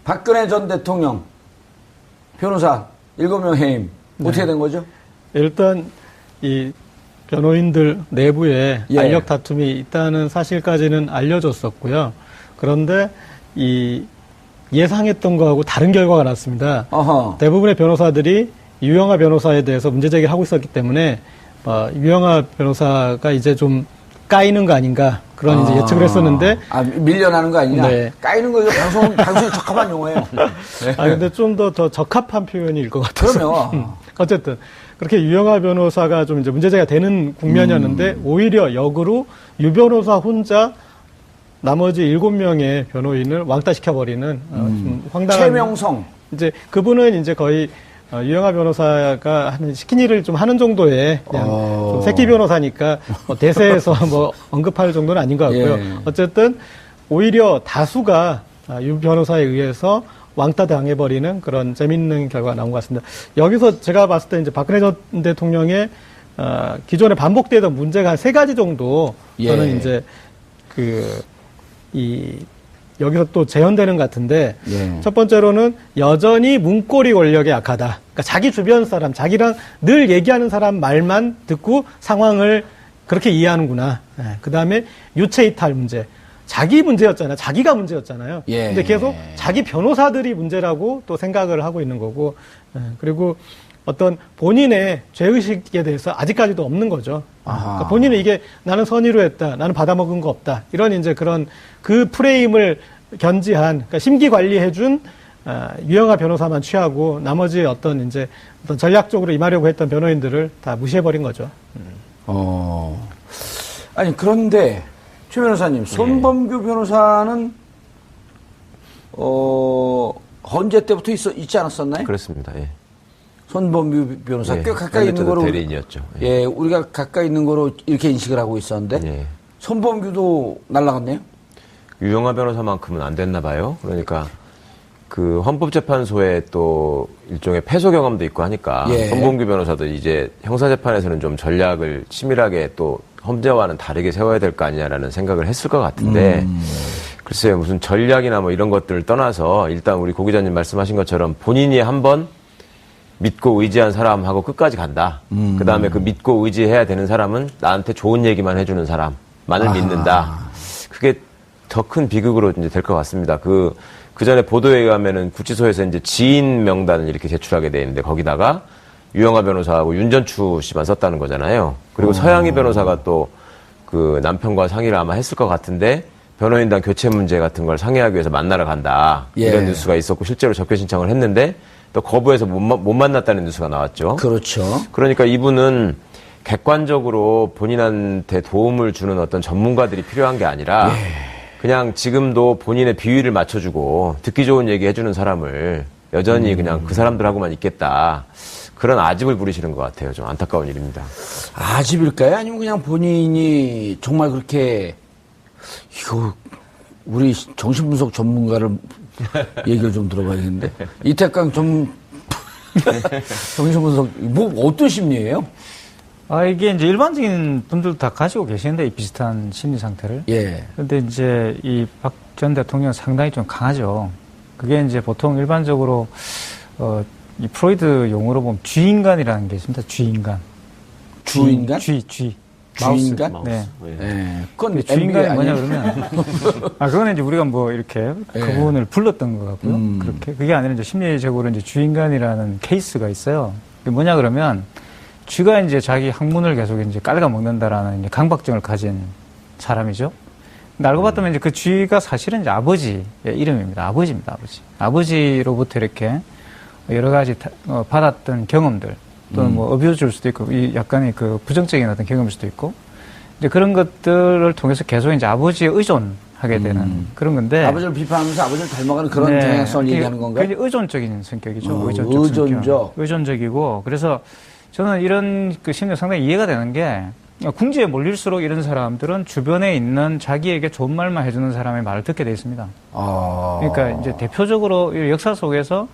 박근혜 전 대통령 변호사 7명 해임 어떻게 된 거죠? 일단 이 변호인들 내부에 알력 다툼이 있다는 사실까지는 알려졌었고요. 그런데 이 예상했던 거하고 다른 결과가 났습니다. 대부분의 변호사들이 유영하 변호사에 대해서 문제 제기를 하고 있었기 때문에 유영하 변호사가 이제 좀 까이는 거 아닌가 그런 이제 예측을 했었는데 밀려나는 거 아니냐? 네. 까이는 거 방송에 적합한 용어예요. 네. 근데 좀 더 적합한 표현일 것 같아서. 그러면 어쨌든 그렇게 유영하 변호사가 좀 이제 문제제기가 되는 국면이었는데 오히려 역으로 유 변호사 혼자 나머지 7명의 변호인을 왕따시켜버리는 좀 황당한. 최명성. 이제 그분은 이제 거의 유영하 변호사가 하는 시킨 일을 좀 하는 정도의 그냥 좀 새끼 변호사니까 대세에서 뭐 언급할 정도는 아닌 것 같고요. 어쨌든 오히려 다수가 유 변호사에 의해서 왕따 당해버리는 그런 재밌는 결과가 나온 것 같습니다. 여기서 제가 봤을 때 이제 박근혜 전 대통령의 기존에 반복되던 문제가 한 3가지 정도 저는 이제 여기서 또 재현되는 것 같은데 첫 번째로는 여전히 문고리 권력에 약하다. 그러니까 자기 주변 사람, 자기랑 늘 얘기하는 사람 말만 듣고 상황을 그렇게 이해하는구나. 그 다음에 유체이탈 문제. 자기 문제였잖아요. 자기가 문제였잖아요. 근데 계속 자기 변호사들이 문제라고 또 생각을 하고 있는 거고, 그리고 어떤 본인의 죄의식에 대해서 아직까지도 없는 거죠. 그러니까 본인은 이게 나는 선의로 했다, 나는 받아먹은 거 없다, 이런 이제 그런 그 프레임을 견지한, 그러니까 심기 관리해준 유영하 변호사만 취하고 나머지 어떤 전략적으로 임하려고 했던 변호인들을 다 무시해버린 거죠. 아니 그런데 최 변호사님, 손범규 변호사는 헌재 때부터 있지 않았었나요? 그렇습니다. 예. 손범규 변호사 꽤 가까이 있는 거로 대리인이었죠. 우리가 가까이 있는 거로 이렇게 인식을 하고 있었는데 손범규도 날라갔네요. 유영하 변호사만큼은 안 됐나 봐요. 그러니까 그 헌법재판소에 또 일종의 패소 경험도 있고 하니까 손범규 변호사도 이제 형사재판에서는 좀 전략을 치밀하게 또 헌재와는 다르게 세워야 될 거 아니냐라는 생각을 했을 것 같은데 글쎄요, 무슨 전략이나 뭐 이런 것들을 떠나서 일단 우리 고 기자님 말씀하신 것처럼 본인이 한번 믿고 의지한 사람하고 끝까지 간다. 그 다음에 그 믿고 의지해야 되는 사람은 나한테 좋은 얘기만 해주는 사람만을 믿는다. 그게 더 큰 비극으로 이제 될 것 같습니다. 그 전에 보도에 의하면은 구치소에서 이제 지인 명단을 이렇게 제출하게 돼 있는데 거기다가 유영하 변호사하고 윤전추 씨만 썼다는 거잖아요. 그리고 서양희 변호사가 또 그 남편과 상의를 아마 했을 것 같은데 변호인단 교체 문제 같은 걸 상의하기 위해서 만나러 간다. 이런 뉴스가 있었고 실제로 접견 신청을 했는데 또 거부해서 못 만났다는 뉴스가 나왔죠. 그렇죠. 그러니까 이분은 객관적으로 본인한테 도움을 주는 어떤 전문가들이 필요한 게 아니라 그냥 지금도 본인의 비위를 맞춰주고 듣기 좋은 얘기 해주는 사람을 여전히 그냥 그 사람들하고만 있겠다. 그런 아집을 부리시는 것 같아요. 좀 안타까운 일입니다. 아집일까요? 아니면 그냥 본인이 정말 그렇게 이거 우리 정신분석 전문가를 얘기를 좀 들어봐야겠는데 이태강 정신분석 뭐 어떤 심리예요? 이게 이제 일반적인 분들도 다 가지고 계시는데 이 비슷한 심리 상태를. 그런데 이제 이 박 전 대통령은 상당히 좀 강하죠. 그게 이제 보통 일반적으로 이 프로이드 용어로 보면 쥐인간이라는 게 있습니다. 쥐인간. 주인간? 주인간? 네. 그건 주인간이 뭐냐 그러면 그거는 이제 우리가 뭐 이렇게 그분을 불렀던 것 같고요. 그게 아니라 이제 심리적으로 이제 주인간이라는 케이스가 있어요. 그게 뭐냐 그러면 쥐가 이제 자기 항문을 계속 이제 깔아 먹는다라는 이제 강박증을 가진 사람이죠. 근데 알고 봤더니 이제 그 쥐가 사실은 이제 아버지의 이름입니다. 아버지입니다, 아버지. 아버지로부터 이렇게 여러 가지 받았던 경험들 또는 뭐 어뷰즈일 수도 있고 이 약간의 그 부정적인 어떤 경험일 수도 있고 이제 그런 것들을 통해서 계속 이제 아버지에 의존하게 되는 그런 건데 아버지를 비판하면서 아버지를 닮아가는 그런 경향성을 얘기하는 건가요? 굉장히 의존적인 성격이죠. 의존적이고 그래서 저는 이런 그 심리가 상당히 이해가 되는 게 궁지에 몰릴수록 이런 사람들은 주변에 있는 자기에게 좋은 말만 해주는 사람의 말을 듣게 돼 있습니다. 그러니까 이제 대표적으로 역사 속에서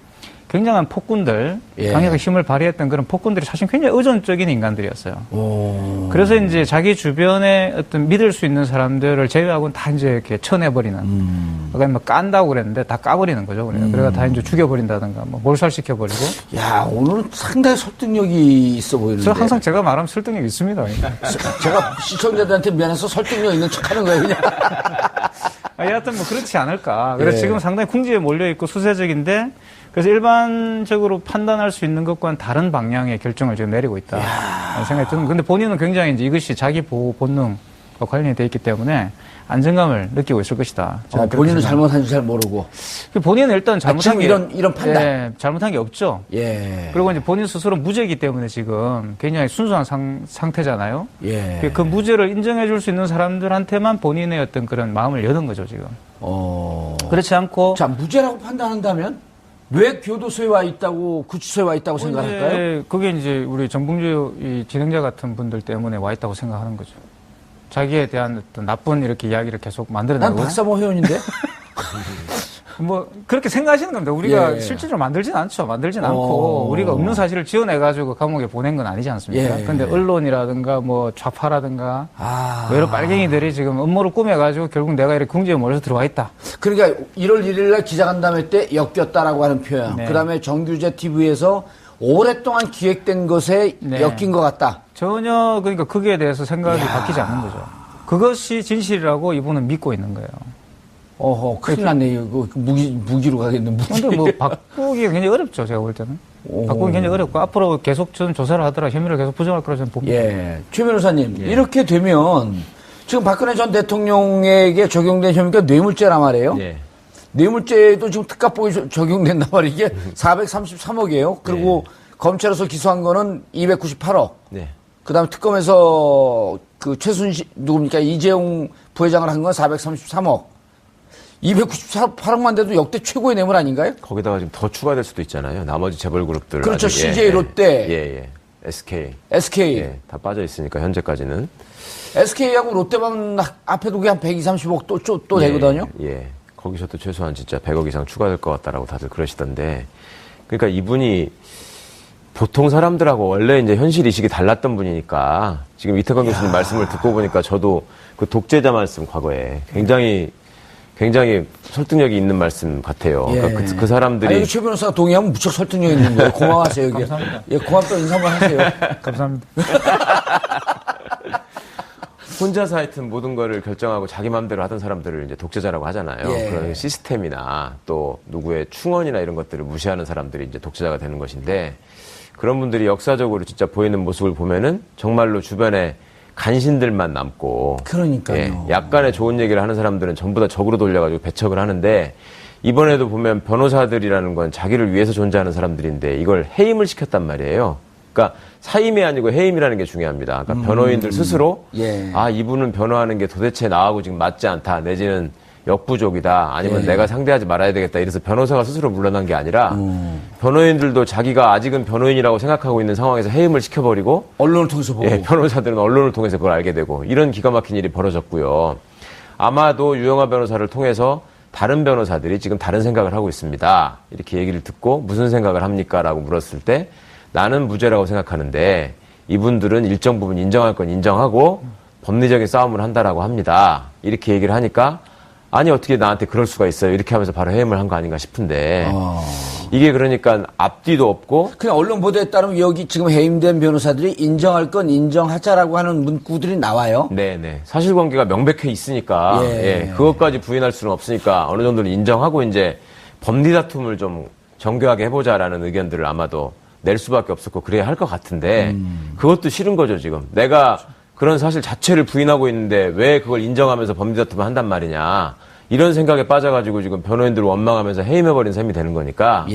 굉장한 폭군들, 강력한 힘을 발휘했던 그런 폭군들이 사실 굉장히 의존적인 인간들이었어요. 그래서 이제 자기 주변에 어떤 믿을 수 있는 사람들을 제외하고는 다 이제 이렇게 쳐내버리는. 그러니까 뭐 깐다고 그랬는데 다 까버리는 거죠. 그래가 다 이제 죽여버린다든가, 뭐 몰살시켜버리고. 야, 오늘은 상당히 설득력이 있어 보이는데. 저 항상 제가 말하면 설득력 있습니다. 제가 시청자들한테 미안해서 설득력 있는 척 하는 거예요, 그냥. 여하튼 뭐 그렇지 않을까. 그래서 지금 상당히 궁지에 몰려있고 수세적인데, 그래서 일반적으로 판단할 수 있는 것과는 다른 방향의 결정을 지금 내리고 있다. 생각이 드는. 근데 본인은 굉장히 이제 이것이 자기 보호 본능과 관련이 돼 있기 때문에 안정감을 느끼고 있을 것이다. 본인은 잘못한 줄 잘 모르고. 본인은 일단 잘못한 게 이런 판단. 예, 잘못한 게 없죠. 예. 그리고 이제 본인 스스로 무죄이기 때문에 지금 굉장히 순수한 상태잖아요. 예. 그 무죄를 인정해 줄 수 있는 사람들한테만 본인의 어떤 그런 마음을 여는 거죠, 지금. 그렇지 않고. 자, 무죄라고 판단한다면? 왜 교도소에 와 있다고, 구치소에 와 있다고 생각할까요? 그게 이제 우리 정봉주 이 진행자 같은 분들 때문에 와 있다고 생각하는 거죠. 자기에 대한 어떤 나쁜 이렇게 이야기를 계속 만들어내고. 난 박사모 회원인데? 뭐 그렇게 생각하시는 겁니다. 우리가 실질적으로 만들진 않죠. 만들진 않고 우리가 없는 사실을 지어내가지고 감옥에 보낸 건 아니지 않습니까? 그런데 언론이라든가 뭐 좌파라든가 뭐 여러 빨갱이들이 지금 음모를 꾸며가지고 결국 내가 이렇게 궁지에 몰려서 들어와 있다. 그러니까 1월 1일 날 기자간담회 때 엮였다라고 하는 표현. 네. 그다음에 정규제 TV에서 오랫동안 기획된 것에 엮인 것 같다. 전혀 그러니까 거기에 대해서 생각이 바뀌지 않는 거죠. 그것이 진실이라고 이분은 믿고 있는 거예요. 어허, 큰일 났네. 이거 무기로 가겠네, 무기. 근데 뭐 바꾸기가 굉장히 어렵죠, 제가 볼 때는. 바꾸기 굉장히 어렵고, 앞으로 계속 저는 조사를 하더라, 혐의를 계속 부정할 거라고 저는 봅니다. 예. 최 변호사님, 이렇게 되면, 지금 박근혜 전 대통령에게 적용된 혐의가 뇌물죄란 말이에요. 예. 뇌물죄도 지금 특가법이 적용된단 말이에요. 이게 433억이에요. 그리고 검찰에서 기소한 거는 298억. 네. 그 다음에 특검에서 그 최순실, 누굽니까? 이재용 부회장을 한 건 433억. 298억만 돼도 역대 최고의 뇌물 아닌가요? 거기다가 지금 더 추가될 수도 있잖아요. 나머지 재벌 그룹들. 그렇죠. CJ, 롯데. SK. SK. 다 빠져 있으니까, 현재까지는. SK하고 롯데만 앞에 두게 한 120, 30억 또 되거든요? 거기서도 최소한 진짜 100억 이상 추가될 것 같다라고 다들 그러시던데. 그러니까 이분이 보통 사람들하고 원래 이제 현실 인식이 달랐던 분이니까 지금 이태광 교수님 말씀을 듣고 보니까 저도 그 독재자 말씀 과거에 굉장히 설득력이 있는 말씀 같아요. 그러니까 그 사람들이. 아니, 최 변호사가 동의하면 무척 설득력 있는 거예요. 고마워하세요, 여기. 감사합니다. 고맙다고 인사 한번 하세요. 감사합니다. 혼자서 하여튼 모든 거를 결정하고 자기 마음대로 하던 사람들을 이제 독재자라고 하잖아요. 그런 시스템이나 또 누구의 충언이나 이런 것들을 무시하는 사람들이 이제 독재자가 되는 것인데, 그런 분들이 역사적으로 진짜 보이는 모습을 보면은 정말로 주변에 간신들만 남고. 그러니까요. 약간의 좋은 얘기를 하는 사람들은 전부 다 적으로 돌려가지고 배척을 하는데, 이번에도 보면 변호사들이라는 건 자기를 위해서 존재하는 사람들인데 이걸 해임을 시켰단 말이에요. 그러니까 사임이 아니고 해임이라는 게 중요합니다. 그러니까 변호인들 스스로 이분은 변호하는 게 도대체 나하고 지금 맞지 않다, 내지는 역부족이다, 아니면 내가 상대하지 말아야 되겠다, 이래서 변호사가 스스로 물러난 게 아니라 변호인들도 자기가 아직은 변호인이라고 생각하고 있는 상황에서 해임을 시켜버리고 언론을 통해서 보고 변호사들은 언론을 통해서 그걸 알게 되고, 이런 기가 막힌 일이 벌어졌고요. 아마도 유영하 변호사를 통해서 다른 변호사들이 지금 다른 생각을 하고 있습니다. 이렇게 얘기를 듣고 무슨 생각을 합니까? 라고 물었을 때 나는 무죄라고 생각하는데 이분들은 일정 부분 인정할 건 인정하고 법리적인 싸움을 한다라고 합니다. 이렇게 얘기를 하니까 아니 어떻게 나한테 그럴 수가 있어요. 이렇게 하면서 바로 해임을 한 거 아닌가 싶은데 이게 그러니까 앞뒤도 없고 그냥 언론 보도에 따르면 여기 지금 해임된 변호사들이 인정할 건 인정하자라고 하는 문구들이 나와요. 네네. 사실관계가 명백해 있으니까 그것까지 부인할 수는 없으니까 어느 정도는 인정하고 이제 법리 다툼을 좀 정교하게 해보자라는 의견들을 아마도 낼 수밖에 없었고 그래야 할 것 같은데 그것도 싫은 거죠 지금. 내가 그런 사실 자체를 부인하고 있는데 왜 그걸 인정하면서 법리 다툼을 한단 말이냐. 이런 생각에 빠져가지고 지금 변호인들을 원망하면서 해임해버린 셈이 되는 거니까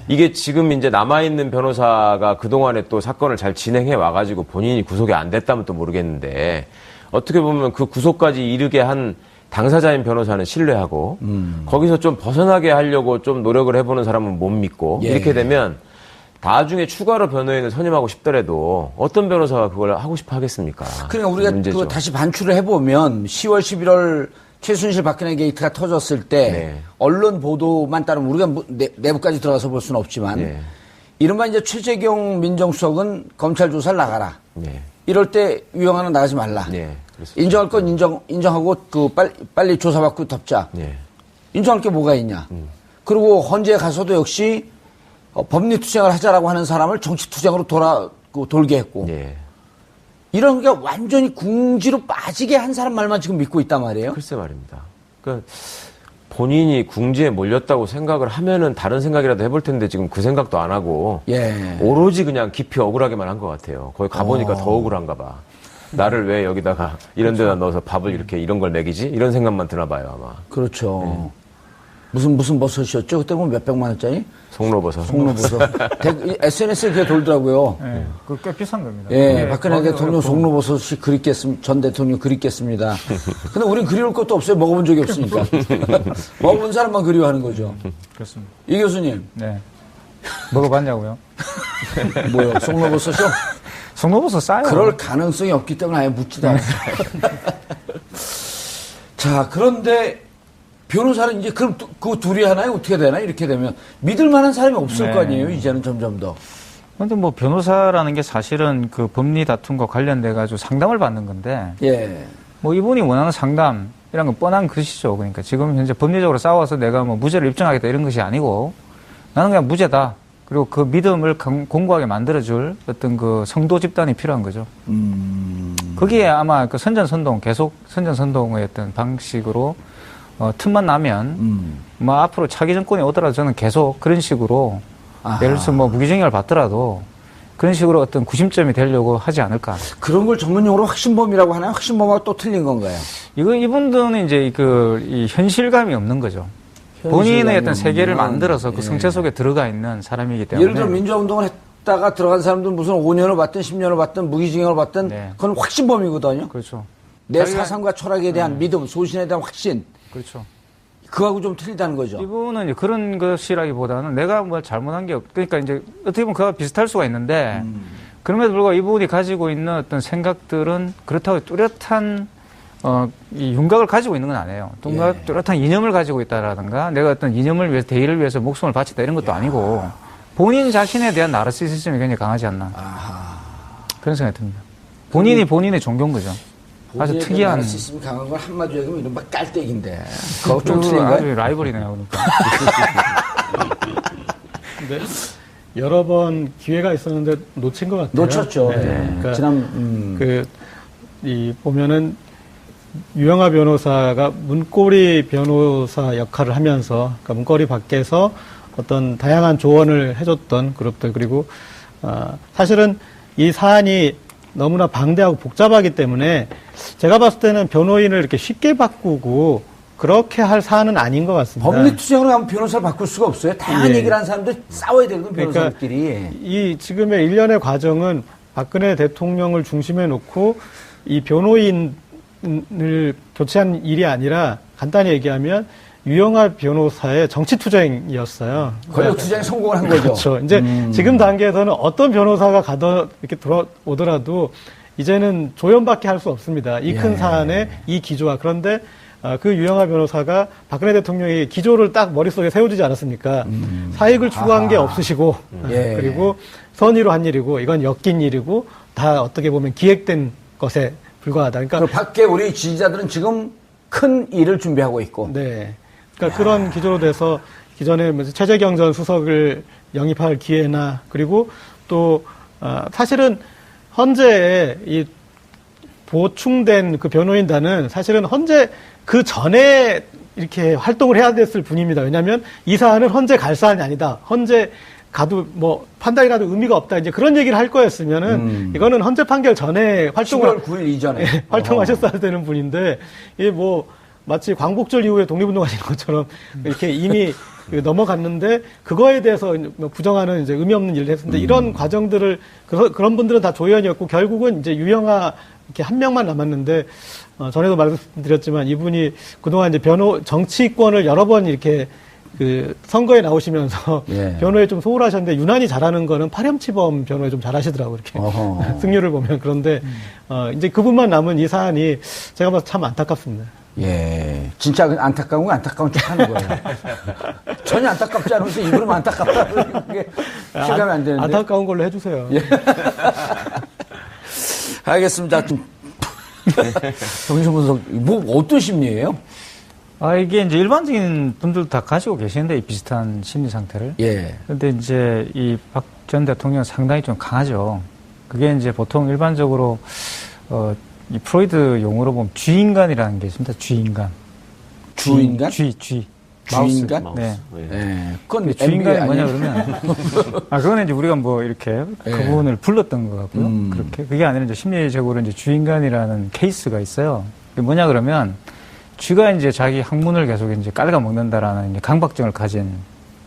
이게 지금 이제 남아있는 변호사가 그동안에 또 사건을 잘 진행해 와가지고 본인이 구속이 안 됐다면 또 모르겠는데 어떻게 보면 그 구속까지 이르게 한 당사자인 변호사는 신뢰하고 거기서 좀 벗어나게 하려고 좀 노력을 해보는 사람은 못 믿고 이렇게 되면 나중에 추가로 변호인을 선임하고 싶더라도 어떤 변호사가 그걸 하고 싶어 하겠습니까? 그러니까 우리가 그거 다시 반출을 해보면 10월, 11월 최순실 박근혜 게이트가 터졌을 때 네. 언론 보도만 따르면 우리가 내부까지 들어가서 볼 수는 없지만 네. 이른바 이제 최재경 민정수석은 검찰 조사를 나가라. 네. 이럴 때 유영아는 나가지 말라. 네. 인정할 건 인정하고 빨리 조사받고 덮자. 네. 인정할 게 뭐가 있냐. 그리고 헌재에 가서도 역시 법리투쟁을 하자라고 하는 사람을 정치투쟁으로 돌게 했고. 네. 이런 게 완전히 궁지로 빠지게 한 사람 말만 지금 믿고 있단 말이에요. 글쎄 말입니다. 그러니까 본인이 궁지에 몰렸다고 생각을 하면은 다른 생각이라도 해볼 텐데 지금 그 생각도 안 하고 예. 오로지 그냥 깊이 억울하게만 한 것 같아요. 거기 가보니까 더 억울한가 봐. 나를 왜 여기다가 이런 데다 넣어서 밥을 이렇게 이런 걸 먹이지? 이런 생각만 드나 봐요, 아마. 그렇죠. 무슨 버섯이었죠? 그때 보면 몇백만 원짜리? 송로버섯. SNS에 그게 돌더라고요. 네, 그거 꽤 비싼 겁니다. 예, 박근혜 대통령 송로버섯이 전 대통령 그립겠습니다. 근데 우린 그리울 것도 없어요. 먹어본 적이 없으니까. 먹어본 사람만 그리워하는 거죠. 그렇습니다. 이 교수님. 네. 먹어봤냐고요? 뭐요? 송로버섯이요? 송로버섯 싸요. 그럴 가능성이 없기 때문에 아예 묻지도 않아요. 자, 그런데 변호사는 이제 그럼 그 둘이 하나요? 어떻게 되나? 이렇게 되면 믿을 만한 사람이 없을 거 아니에요? 이제는 점점 더. 그런데 뭐 변호사라는 게 사실은 그 법리 다툼과 관련돼 가지고 상담을 받는 건데. 예. 뭐 이분이 원하는 상담이란 건 뻔한 것이죠. 그러니까 지금 현재 법리적으로 싸워서 내가 뭐 무죄를 입증하겠다 이런 것이 아니고 나는 그냥 무죄다. 그리고 그 믿음을 공고하게 만들어줄 어떤 그 성도 집단이 필요한 거죠. 거기에 아마 그 계속 선전선동의 어떤 방식으로 틈만 나면, 뭐 앞으로 차기 정권이 오더라도 저는 계속 그런 식으로, 예를 들어서 뭐 무기징역을 받더라도 그런 식으로 어떤 구심점이 되려고 하지 않을까. 그런 걸 전문용어로 확신범이라고 하나요? 확신범하고 또 틀린 건가요? 이분들은 이제 이 현실감이 없는 거죠. 본인의 어떤 세계를 만들어서 그 성체 속에 들어가 있는 사람이기 때문에. 예를 들어 민주화운동을 했다가 들어간 사람들은 무슨 5년을 받든 10년을 받든 무기징역을 받든 그건 확신범이거든요. 그렇죠. 내 사상과 철학에 대한 믿음, 소신에 대한 확신. 그렇죠. 그거하고 좀 틀리다는 거죠. 이분은 이제 그런 것이라기보다는 내가 뭐 잘못한 게 그러니까 이제 어떻게 보면 그와 비슷할 수가 있는데 그럼에도 불구하고 이분이 가지고 있는 어떤 생각들은 그렇다고 뚜렷한 이 윤곽을 가지고 있는 건 아니에요. 뚜렷한 이념을 가지고 있다라든가 내가 어떤 이념을 위해서 대의를 위해서 목숨을 바친다 이런 것도 아니고 본인 자신에 대한 나르시시즘이 굉장히 강하지 않나. 그런 생각이 듭니다. 본인의 종교인 거죠. 아주 특이한. 나르시시즘이 강한 걸 한마디로 얘기하면 이른바 깔때기인데. 그거 좀 틀린가요? 아주 라이벌이네요, 그러니까. 근데 여러 번 기회가 있었는데 놓친 것 같아요. 놓쳤죠. 네. 그러니까 보면은 유영아 변호사가 문고리 변호사 역할을 하면서, 그러니까 문고리 밖에서 어떤 다양한 조언을 해줬던 그룹들, 그리고 사실은 이 사안이 너무나 방대하고 복잡하기 때문에 제가 봤을 때는 변호인을 이렇게 쉽게 바꾸고 그렇게 할 사안은 아닌 것 같습니다. 법리투쟁으로 하면 변호사를 바꿀 수가 없어요. 다양한 얘기를 하는 사람들 싸워야 되거든요, 변호사들끼리. 그러니까 이 지금의 일련의 과정은 박근혜 대통령을 중심에 놓고 이 변호인을 교체한 일이 아니라 간단히 얘기하면 유영아 변호사의 정치투쟁이었어요. 권력투쟁에 성공을 한 거죠. 그렇죠. 이제 지금 단계에서는 어떤 변호사가 이렇게 돌아오더라도 이제는 조연밖에 할 수 없습니다. 이 큰 사안의 이 기조와. 그런데 그 유영아 변호사가 박근혜 대통령이 기조를 딱 머릿속에 세워주지 않았습니까? 사익을 추구한 게 없으시고 그리고 선의로 한 일이고 이건 엮인 일이고 다 어떻게 보면 기획된 것에 불과하다. 그러니까 밖에 우리 지지자들은 지금 큰 일을 준비하고 있고. 네. 그러니까 그런 기조로 돼서 기존에 최재경 전 수석을 영입할 기회나 그리고 또 사실은 헌재에 이 보충된 그 변호인단은 사실은 헌재 그 전에 이렇게 활동을 해야 됐을 분입니다. 왜냐하면 이 사안은 헌재 갈 사안이 아니다. 헌재 가도 뭐 판단이 나도 의미가 없다. 이제 그런 얘기를 할 거였으면은 이거는 헌재 판결 전에 활동을 10월 9일 이전에 활동하셨어야 되는 분인데 이게 뭐 마치 광복절 이후에 독립운동하신 것처럼 이렇게 이미 넘어갔는데 그거에 대해서 부정하는 이제 의미 없는 일을 했는데 이런 과정들을 그런 분들은 다 조연이었고 결국은 이제 유영아 이렇게 한 명만 남았는데 전에도 말씀드렸지만 이분이 그동안 이제 정치권을 여러 번 이렇게 그 선거에 나오시면서 변호에 좀 소홀하셨는데 유난히 잘하는 거는 파렴치범 변호에 좀 잘하시더라고요. 이렇게 승률을 보면. 그런데 이제 그분만 남은 이 사안이 제가 봐서 참 안타깝습니다. 예. 진짜 안타까운 건 안타까운 척 하는 거예요. 전혀 안타깝지 않으면서 입으로 안타깝다. 그게 실감이 안 되는데. 안타까운 걸로 해주세요. 예. 알겠습니다. 정신분석, 어떤 심리예요? 이게 이제 일반적인 분들도 다 가지고 계시는데, 이 비슷한 심리 상태를. 예. 근데 이제 이 박 전 대통령은 상당히 좀 강하죠. 그게 이제 보통 일반적으로, 이 프로이드 용어로 보면 쥐인간이라는 게 있습니다. 쥐인간. 주인간? 주인간? 마우스. 네. 네. 그건 주인간이 뭐냐 그러면, 그거는 이제 우리가 뭐 이렇게 그분을 불렀던 것 같고요. 그렇게. 그게 아니라 이제 심리적으로 이제 주인간이라는 케이스가 있어요. 그게 뭐냐 그러면, 쥐가 이제 자기 항문을 계속 이제 깔아먹는다라는 이제 강박증을 가진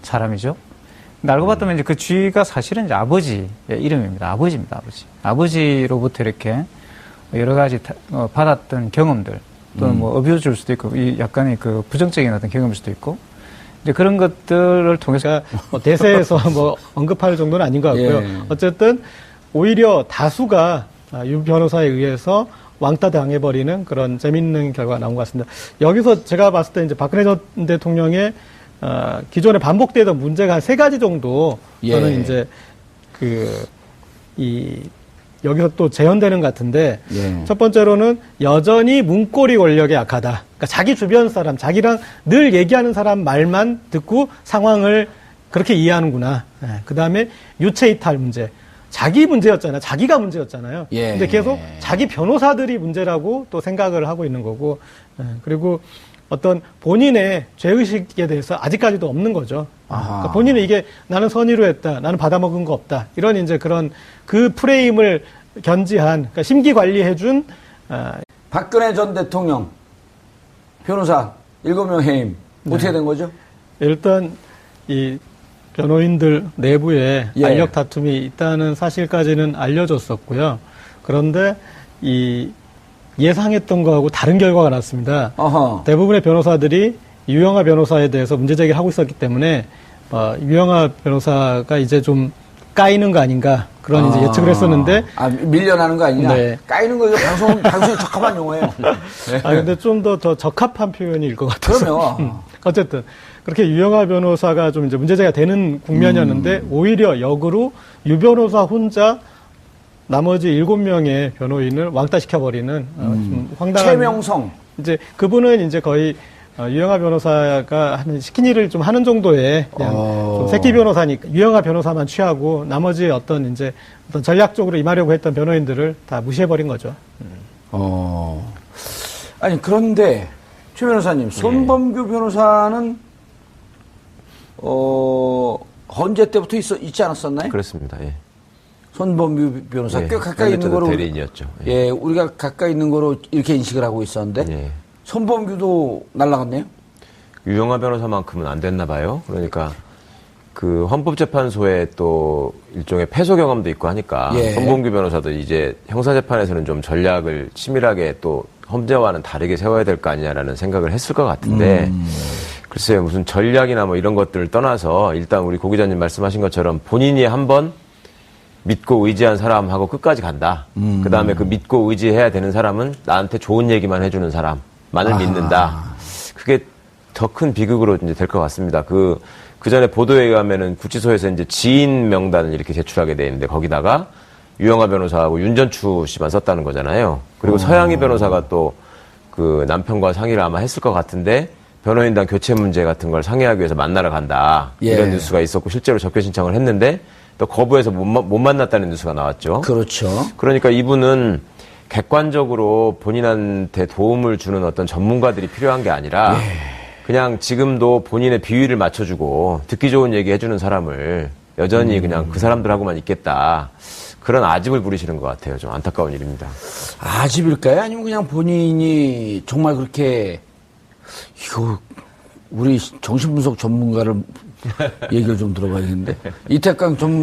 사람이죠. 근데 알고 봤더니 이제 그 쥐가 사실은 이제 아버지의 이름입니다. 아버지입니다, 아버지. 아버지로부터 이렇게 여러 가지 받았던 경험들, 또는 뭐 어뷰즈일 수도 있고, 이 약간의 그 부정적인 어떤 경험일 수도 있고, 이제 그런 것들을 통해서 대세에서 뭐 언급할 정도는 아닌 것 같고요. 예. 어쨌든 오히려 다수가 유 변호사에 의해서 왕따 당해버리는 그런 재밌는 결과가 나온 것 같습니다. 여기서 제가 봤을 때 이제 박근혜 전 대통령의 기존에 반복되던 문제가 한 3가지 정도 저는 예. 이제 여기서 또 재현되는 것 같은데 예. 첫 번째로는 여전히 문고리 권력에 약하다. 그러니까 자기 주변 사람, 자기랑 늘 얘기하는 사람 말만 듣고 상황을 그렇게 이해하는구나. 그 다음에 유체이탈 문제. 자기 문제였잖아요. 자기가 문제였잖아요. 예. 근데 계속 자기 변호사들이 문제라고 또 생각을 하고 있는 거고, 그리고 어떤 본인의 죄의식에 대해서 아직까지도 없는 거죠. 그러니까 본인은 이게 나는 선의로 했다, 나는 받아먹은 거 없다, 이런 이제 그런 그 프레임을 견지한, 그러니까 심기 관리해준, 박근혜 전 대통령 변호사 7명 해임. 어떻게 된 거죠? 일단 이 변호인들 내부에 예. 알력 다툼이 있다는 사실까지는 알려졌었고요. 그런데 이 예상했던 거하고 다른 결과가 났습니다. 어허. 대부분의 변호사들이 유영하 변호사에 대해서 문제제기를 하고 있었기 때문에 유영하 변호사가 이제 좀 까이는 거 아닌가 그런 이제 예측을 했었는데 밀려나는 거 아니냐? 네. 까이는 거 이거 방송에 적합한 용어예요. 네. 근데 좀 더 적합한 표현일 것 같아서. 그러면 어쨌든 그렇게 유영하 변호사가 좀 이제 문제제기가 되는 국면이었는데 오히려 역으로 유 변호사 혼자 나머지 7명의 변호인을 왕따시켜버리는 좀 황당한. 최명성. 이제 그분은 이제 거의 유영하 변호사가 시킨 일을 좀 하는 정도의 그냥 좀 새끼 변호사니까 유영하 변호사만 취하고 나머지 어떤 전략적으로 임하려고 했던 변호인들을 다 무시해버린 거죠. 아니 그런데 최 변호사님, 손범규 변호사는 헌재 때부터 있지 않았었나요? 그렇습니다. 예. 손범규 변호사 꽤 가까이 있는 거로 대리인이었죠. 예, 우리가 가까이 있는 거로 이렇게 인식을 하고 있었는데 예. 손범규도 날라갔네요. 유영하 변호사만큼은 안 됐나 봐요. 그러니까 그 헌법재판소에 또 일종의 패소 경험도 있고 하니까 예. 손범규 변호사도 이제 형사재판에서는 좀 전략을 치밀하게 또 헌재와는 다르게 세워야 될 거 아니냐라는 생각을 했을 것 같은데 글쎄요, 무슨 전략이나 뭐 이런 것들을 떠나서 일단 우리 고 기자님 말씀하신 것처럼 본인이 한번 믿고 의지한 사람하고 끝까지 간다. 그 다음에 그 믿고 의지해야 되는 사람은 나한테 좋은 얘기만 해주는 사람만을 믿는다. 그게 더 큰 비극으로 이제 될 것 같습니다. 그 전에 보도에 의하면은 구치소에서 이제 지인 명단을 이렇게 제출하게 돼 있는데 거기다가 유영하 변호사하고 윤전추 씨만 썼다는 거잖아요. 그리고 서양희 변호사가 또 그 남편과 상의를 아마 했을 것 같은데 변호인단 교체 문제 같은 걸 상의하기 위해서 만나러 간다. 예. 이런 뉴스가 있었고 실제로 접견 신청을 했는데 또 거부해서 못 만났다는 뉴스가 나왔죠. 그렇죠. 그러니까 이분은 객관적으로 본인한테 도움을 주는 어떤 전문가들이 필요한 게 아니라 그냥 지금도 본인의 비위를 맞춰주고 듣기 좋은 얘기 해주는 사람을 여전히 그냥 그 사람들하고만 있겠다. 그런 아집을 부리시는 것 같아요. 좀 안타까운 일입니다. 아집일까요? 아니면 그냥 본인이 정말 그렇게 이거 우리 정신분석 전문가를 얘기를 좀 들어봐야겠는데 이태강 전문